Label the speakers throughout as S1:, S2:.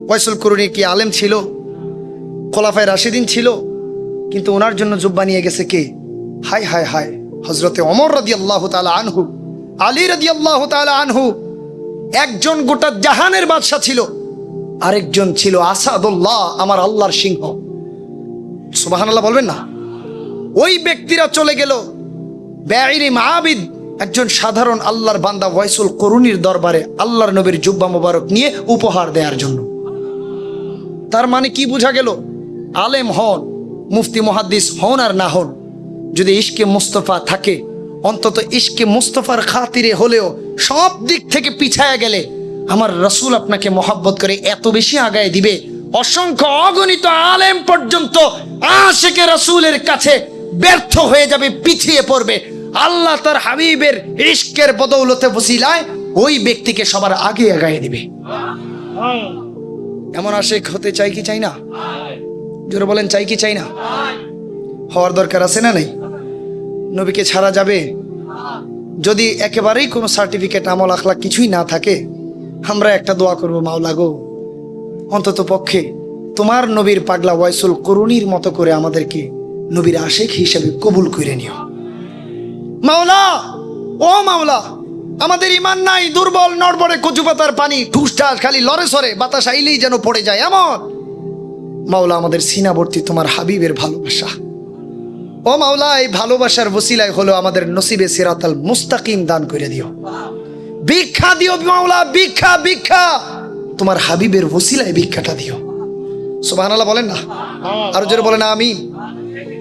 S1: ওয়াইসুল কুরুনি কি আলেম ছিল? খোলাফায়ে রাশিদিন ছিল, কিন্তু ওনার জন্য জুব্বা নিয়ে গেছে কে? হায় হায় হায়, হযরতে ওমর রাদিয়াল্লাহু তাআলা আনহু, আলী রাদিয়াল্লাহু তাআলা আনহু। একজন গোটা জাহানের বাদশা ছিল, আরেকজন ছিল আসাদুল্লাহ, আমার আল্লাহর সিংহ। সুবহানাল্লাহ বলবেন না? ওই ব্যক্তিরা চলে গেল বেঈরি মাআবিদ, একজন সাধারণ আল্লাহর বান্দা ওয়াইসুল কুরুনির দরবারে আল্লাহর নবীর জুব্বা মোবারক নিয়ে উপহার দেওয়ার জন্য। তার মানে কি বোঝা গেল? আলেম হন, মুফতি মুহাদ্দিস হন আর না হন, যদি ইশকে মুস্তফা থাকে, অন্তত ইশকে মুস্তফার খাতিরে হলেও সব দিক থেকে পিছায়া গেলে আমার রাসূল আপনাকে মহব্বত করে এত বেশি আগায় দিবে, অসংখ্য অগণিত আলেম পর্যন্ত আশিকে রাসূলের কাছে ব্যর্থ হয়ে যাবে, পিছিয়ে পড়বে। আল্লাহ তার হাবিবের ইশকের বদৌলতে ওসিলায় ওই ব্যক্তিকে সবার আগে আগায় দিবে। এমন আশিক হতে চাই কি চাই না? জোরে বলেন, চাই কি চাই না? হওয়ার দরকার আছে না নাই? নবীকে ছাড়া যাবে? যদি একেবারেই কোনো সার্টিফিকেট, আমল, আখলাক কিছুই না থাকে, আমরা একটা দোয়া করব, মাওলা গো, অন্তত পক্ষে তোমার নবীর পাগলা ওয়াইসুল কুরুনির মতো করে আমাদেরকে নবীর আশিক হিসেবে কবুল করে নিও। মাওলা, ও মাওলা, আমাদের ইমান নাই, দুর্বল, নড়বড়ে কচু পাতার পানি, ঠুসঠাস, খালি লড়ে সরে, বাতাস আইলেই যেন পড়ে যায় এমন। মাওলা, আমাদের সিনাবর্তী তোমার হাবিবের ভালোবাসা। ও মাওলা, এই ভালোবাসার ওসিলায় হলো আমাদের নসিবে সিরাতাল মুস্তাকিম দান করে দিও। ভিক্ষা দিও মাওলা, ভিক্ষা, ভিক্ষা তোমার হাবিবের ওসিলায় ভিক্ষাটা দিও। সুবহানাল্লাহ বলেন না? আরো জোরে বলেন আমিন।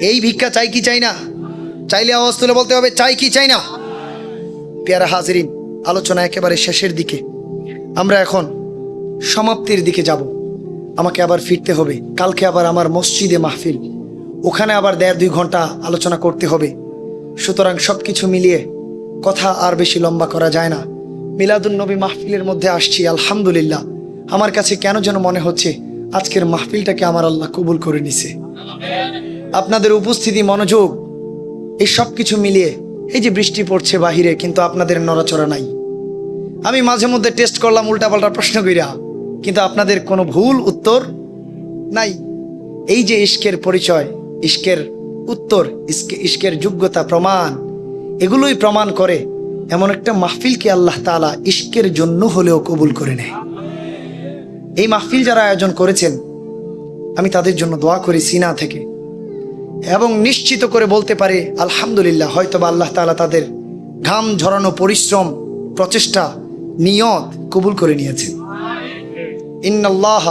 S1: এই ভিক্ষা চাই কি চাই না? চাইলে আওয়াজ তুলে বলতে হবে, চাই কি চাই না? পেয়ারা হাজিরিন, আলোচনা একেবারে শেষের দিকে, আমরা এখন সমাপ্তির দিকে যাব। আমাকে আবার ফিরতে হবে, কালকে আবার আমার মসজিদে মাহফিল, ওখানে আবার 1.5-2 ঘন্টা আলোচনা করতে হবে। সুতরাং সবকিছু মিলিয়ে কথা আর বেশি লম্বা করা যায় না। মিলাদুন নবী মাহফিলের মধ্যে আসছি, আলহামদুলিল্লাহ। আমার কাছে কেন যেন মনে হচ্ছে আজকের মাহফিলটাকে আমার আল্লাহ কবুল করে নিছে। আপনাদের উপস্থিতি, মনোযোগ, এই সব কিছু মিলিয়ে, এই যে বৃষ্টি পড়ছে বাহিরে, কিন্তু আপনাদের নড়াচড়া নাই। আমি মাঝে মধ্যে টেস্ট করলাম উল্টাপাল্টা প্রশ্ন কইরা, কিন্তু আপনাদের কোনো ভুল উত্তর নাই। এই যে ইশকের পরিচয়, ইশকের উত্তর, ইশকের যোগ্যতা, প্রমাণ, এগুলোই প্রমাণ করে এমন একটা মাহফিলকে আল্লাহ তাআলা ইশকের জন্য হলেও কবুল করে নেয়। এই মাহফিল যারা আয়োজন করেছেন, আমি তাদের জন্য দোয়া করি সিনা থেকে, এবং নিশ্চিত করে বলতে পারে আলহামদুলিল্লাহ, হয়তোবা আল্লাহ তাআলা তাদের ঘাম ঝরানো পরিশ্রম, প্রচেষ্টা, নিয়ত কবুল করে নিয়েছেন। ইন্নাল্লাহ